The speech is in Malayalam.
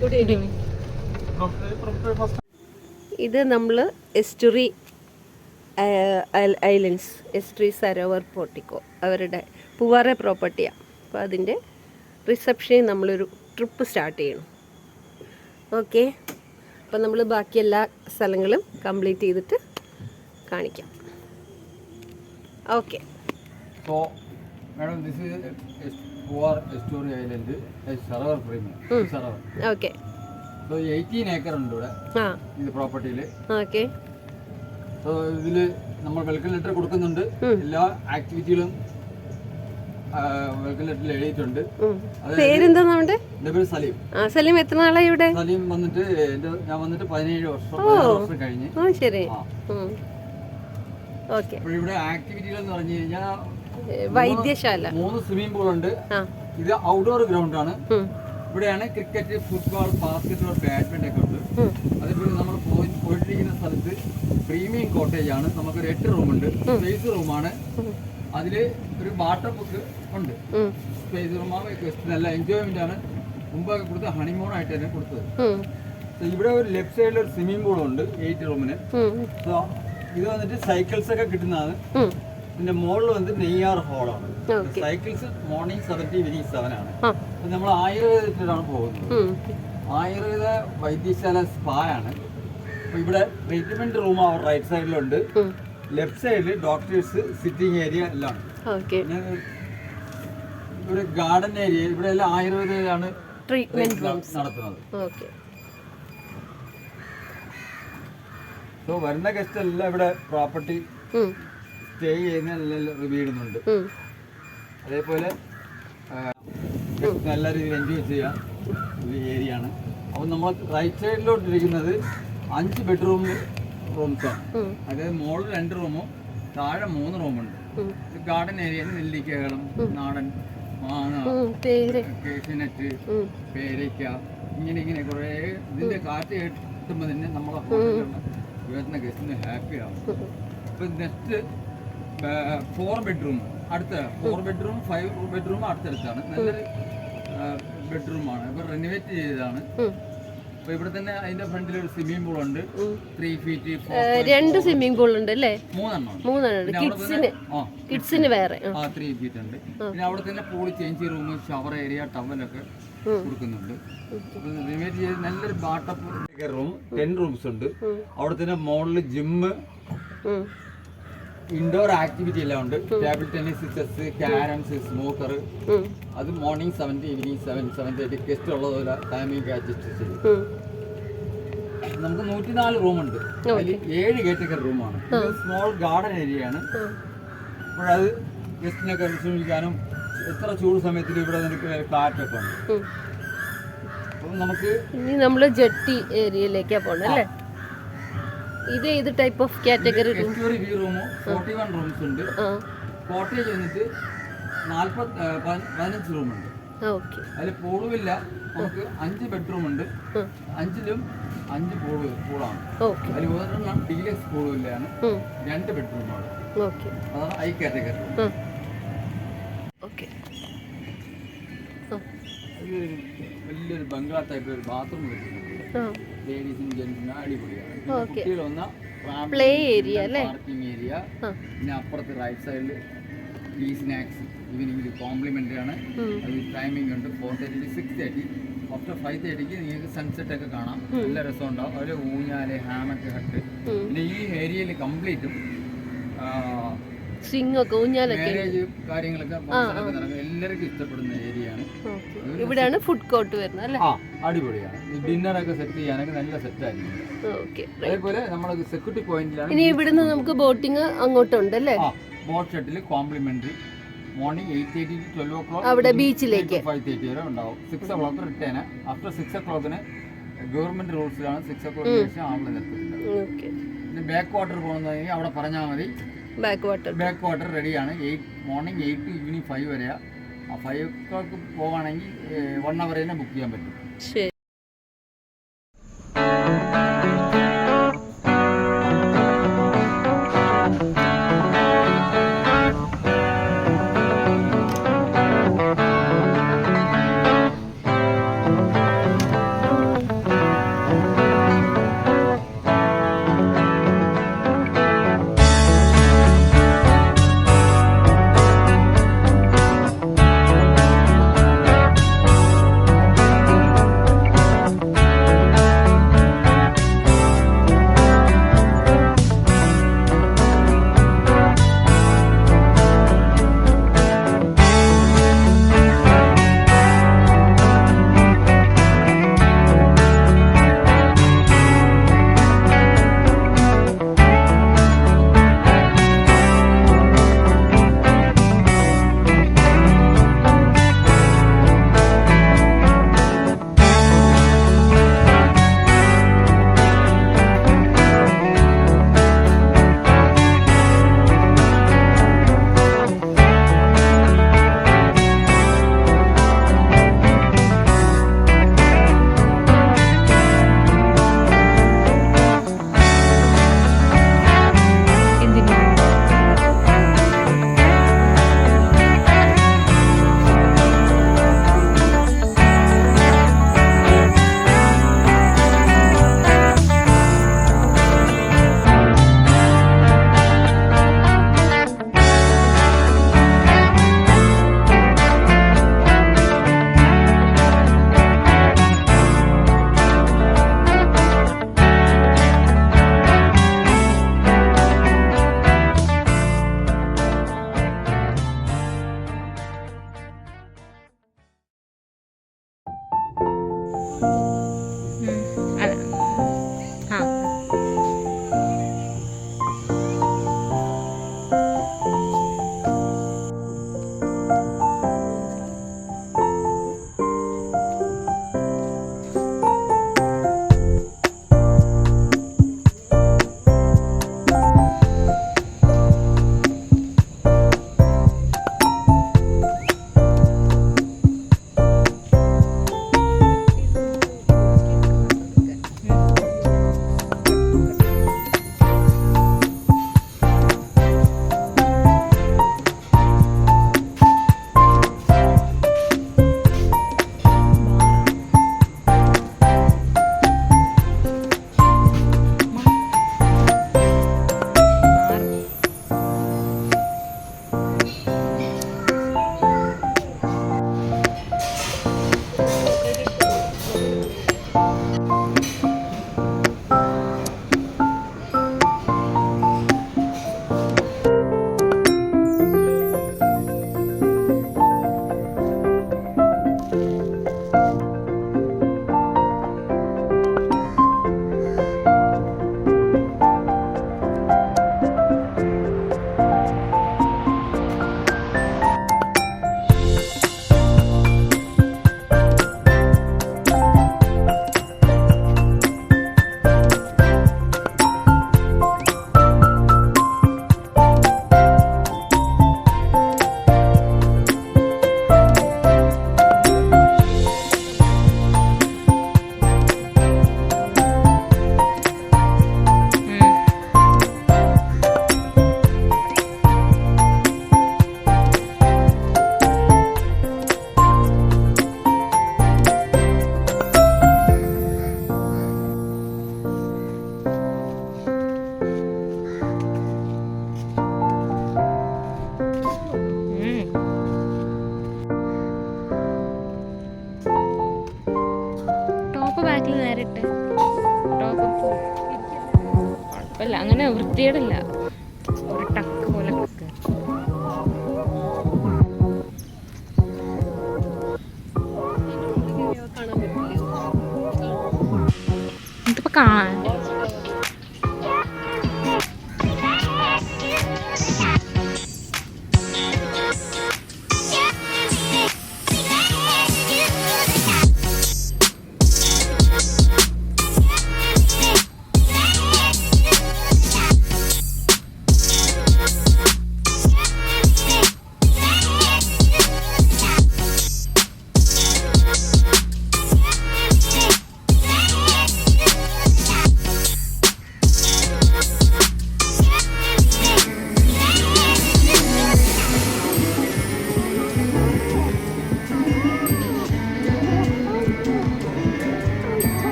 Good evening. ഇത് നമ്മൾ estuary islands, estuary Sarovar portico അവരുടെ പൂവാറെ പ്രോപ്പർട്ടിയാണ്. അപ്പോൾ അതിൻ്റെ റിസപ്ഷനിൽ നമ്മളൊരു ട്രിപ്പ് സ്റ്റാർട്ട് ചെയ്യണം. ഓക്കെ, അപ്പോൾ നമ്മൾ ബാക്കി എല്ലാ സ്ഥലങ്ങളും കംപ്ലീറ്റ് ചെയ്തിട്ട് കാണിക്കാം. Okay. So, madam, this is Pouar Estuary Island, a Sarovar premium. Sarovar. Okay. So, 18 acre ഉണ്ട് ഇവിടെ ഈ പ്രോപ്പർട്ടിയിൽ. ഓക്കെ. സോ ഇതിൽ നമ്മൾ വെൽക്കം ലെറ്റർ കൊടുക്കുന്നുണ്ട്. എല്ലാ ആക്ടിവിറ്റികളും വെൽക്കം ലെറ്ററിൽ എഴുതിയിട്ടുണ്ട്. പേരെന്താ നമ്മുടെ? എൻ്റെ പേര് സലീം. സലീം എത്ര നാളായി ഇവിടെ? സലീം വന്നിട്ട് ഞാൻ വന്നിട്ട് 17 വർഷം കഴിഞ്ഞ്. ശരി. ഓക്കെ. അപ്പോൾ ഇവിടെ ആക്ടിവിറ്റികൾ എന്ന് പറഞ്ഞു കഴിഞ്ഞാൽ വൈദ്യശാല, 3 സ്വിമ്മിംഗ് പൂൾ ഉണ്ട്. ഇത് ഔട്ട്ഡോർ ഗ്രൗണ്ട് ആണ്. ഇവിടെയാണ് ക്രിക്കറ്റ്, ഫുട്ബോൾ, ബാസ്കറ്റ്ബോൾ, ബാഡ്മിന്റൺ ഒക്കെ ഉണ്ട്. അതേപോലെ നമ്മൾ പോയിട്ടിരിക്കുന്ന സ്ഥലത്ത് പ്രീമിയം കോട്ടേജ് ആണ്. നമുക്കൊരു 8 റൂമുണ്ട്. സ്പേസ് റൂമാണ്. അതിൽ ഒരു വാട്ടർ ബുക്ക് ഉണ്ട്. സ്പേസ് റൂമാണ്. നല്ല എൻജോയ്മെന്റ് ആണ്. മുമ്പൊക്കെ കൊടുത്ത ഹണിമൂൺ ആയിട്ട് തന്നെ കൊടുത്തത്. ഇവിടെ ഒരു ലെഫ്റ്റ് സൈഡിൽ ഒരു സ്വിമ്മിംഗ് പൂൾ ഉണ്ട് 8 റൂമിന്. ഇത് വന്നിട്ട് സൈക്കിൾസ് ഒക്കെ കിട്ടുന്നതാണ്. പിന്നെ മുകളിൽ വന്നിട്ട് നെയ്യാർ ഹോളാണ്. സൈക്കിൾസ് മോർണിംഗ് 7 to evening 7 ആണ്. അപ്പൊ നമ്മൾ ആയുർവേദത്തിലാണ് പോകുന്നത്. ആയുർവേദ വൈദ്യശാല സ്പാ ആണ്. അപ്പൊ ഇവിടെ ട്രീറ്റ്മെന്റ് റൂം അവർ റൈറ്റ് സൈഡിലുണ്ട്. ലെഫ്റ്റ് സൈഡിൽ ഡോക്ടേഴ്സ് സിറ്റിംഗ് ഏരിയ എല്ലാം ഉണ്ട്. ഒരു ഗാർഡൻ ഏരിയ. ഇവിടെ എല്ലാം ആയുർവേദമാണ് നടത്തുന്നത്. സോ വരുന്ന ഗസ്റ്റ് എല്ലാം ഇവിടെ പ്രോപ്പർട്ടി സ്റ്റേ ചെയ്യുന്ന എല്ലാം റിവ്യൂ ചെയ്യുന്നുണ്ട്. അതേപോലെ നല്ല രീതിയിൽ എൻജോയ് ചെയ്യാൻ ഒരു ഏരിയ ആണ്. അപ്പോൾ നമ്മൾ റൈറ്റ് സൈഡിലോട്ട് ഇരിക്കുന്നത് 5 ബെഡ്റൂം റൂംസാണ്. അതായത് മുകളിൽ 2 റൂമും താഴെ 3 റൂമുണ്ട്. ഗാർഡൻ ഏരിയ, നെല്ലിക്കകളും നാടൻ മാങ്ങ, കേശനറ്റ്, പേരയ്ക്ക, ഇങ്ങനെ കുറേ ഇതിൻ്റെ കാറ്റ് കിട്ടുമ്പോൾ തന്നെ നമ്മളെ വരുന്ന ഗസ്റ്റിന് ഹാപ്പി ആവും. ഇപ്പം നെക്സ്റ്റ് 4 ബെഡ്റൂം അടുത്ത 4 ബെഡ്റൂം 5 ബെഡ്റൂം അടുത്തടുത്താണ്. നല്ലൊരു ബെഡ്റൂമാണ്. ഇപ്പൊ റിനോവേറ്റ് ചെയ്തതാണ്. അപ്പൊ ഇവിടെ തന്നെ അതിന്റെ ഫ്രണ്ടിൽ ഒരു സ്വിമ്മിംഗ് പൂൾ ഉണ്ട്. 3 feet 2 സ്വിമ്മിംഗ് പൂൾ ഉണ്ട് അല്ലേ? 3 കിഡ്സിന് വേറെ 3 feet ഉണ്ട്. പിന്നെ അവിടെ തന്നെ pool, change room, shower area, ടവലൊക്കെ കൊടുക്കുന്നുണ്ട്. റിനോവേറ്റ് ചെയ്ത് നല്ലൊരു ബാട്ടപ്പ് റൂം 10 റൂംസ് ഉണ്ട്. അവിടെ തന്നെ മോളിൽ ജിമ്മ്, ഇൻഡോർ ആക്ടിവിറ്റി എല്ലാം ഉണ്ട്. Table tennis, chess, carroms, smoker. അത് മോർണിംഗ് 7 to evening 7:30 ഗസ്റ്റ് ഉള്ളതുപോലെ ടൈമിംഗ് അഡ്ജസ്റ്റ് ചെയ്യും. നമുക്ക് 104 റൂമുണ്ട്. അതിൽ 7 കേറ്റഗറി റൂമാണ്. സ്മോൾ ഗാർഡൻ ഏരിയ ആണ്. അപ്പോഴത് ഗസ്റ്റിനൊക്കെ വിശ്രമിക്കാനും എത്ര ചൂട് സമയത്തിൽ ഇവിടെ നിനക്ക് കാറ്റൊക്കെ ഉണ്ട്. അപ്പം നമുക്ക് ഇനി നമ്മൾ ജെട്ടി ഏരിയയിലേക്കാണ് പോകണം അല്ലേ? ഇത് ഏത് type of category room? 41 rooms ഉണ്ട്. കോട്ടേജ് വന്നിട്ട് 15 റൂമുണ്ട്. അതിൽ പൂളുമില്ല. നമുക്ക് 5 ബെഡ്റൂം ഉണ്ട്. 5ലും 5 പൂളാണ്. അതിൽ 1 ഡീലക്സ് പൂളിലാണ്. 2 ബെഡ്റൂമാണ്. അതാണ് ഐ കാറ്റഗറി റൂം. വലിയൊരു ബംഗ്ലാ ടൈപ്പ് ഒരു ബാത്റൂം വെച്ചിട്ടുണ്ട്. ലേഡീസിനും ജെന്റ്സിനും അടിപൊളിയാണ്. കുട്ടികൾ വന്ന പ്ലേ ഏരിയ, പാർക്കിംഗ് ഏരിയ. പിന്നെ അപ്പുറത്ത് റൈറ്റ് സൈഡിൽ ടീ സ്നാക്സ് ഈവനിങ്ങിൽ കോംപ്ലിമെന്ററി ആണ്. അത് ടൈമിംഗ് ഉണ്ട് 4:30 to 6:30. ആഫ്റ്റർ 5:30 നിങ്ങൾക്ക് സൺസെറ്റ് ഒക്കെ കാണാം. നല്ല രസമുണ്ടാവും. അതിൽ ഊഞ്ഞാല്, ഹാമക്ക് ഹട്ട്. പിന്നെ ഈ ഏരിയയിൽ കംപ്ലീറ്റും മാരേജ് കാര്യങ്ങളൊക്കെ എല്ലാവർക്കും ഇഷ്ടപ്പെടുന്ന ഏരിയയാണ്. ഇവിടെയാണ് ഫുഡ് കോർട്ട് വരുന്നത് അല്ലേ? അടിപൊളിയാണ്. ഡിന്നറൊക്കെ സെറ്റ് ചെയ്യാനൊക്കെ നല്ല സെറ്റ് ആയിരിക്കും. അതേപോലെ നമ്മൾ സെക്യൂരിറ്റി പോയിന്റിലാണ്. ഇനി ഇവിടുന്ന് നമുക്ക് ബോട്ടിങ് അങ്ങോട്ടുണ്ട് അല്ലേ? Boat shuttle complimentary. Morning 8:30 to 12 o'clock അവിടെ ബീച്ചിലേക്ക് 5:30 വരെ ഉണ്ടാവും. 6 o'clock return. After 6 o'clock government റൂൾസിലാണ് 6 o'clock ശേഷം ആവളെ നിർത്തുന്നത്. പിന്നെ ബാക്ക് വാട്ടർ പോകുന്നതെങ്കിൽ അവിടെ പറഞ്ഞാൽ മതി. ബാക്ക് വാട്ടർ റെഡിയാണ്. മോർണിംഗ് 8 to evening 5 വരെയാണ്. 5 o'clock പോവുകയാണെങ്കിൽ 1 hour തന്നെ ബുക്ക് ചെയ്യാൻ പറ്റും. ബാക്കിൽ നേരിട്ട് ടോപ്പ് കുഴപ്പമില്ല, അങ്ങനെ വൃത്തിയേടല്ല, ഒരു ടക്ക് പോലെ കിടക്കുക. കാണാൻ പറ്റില്ല. ഇതിപ്പോൾ കാണാൻ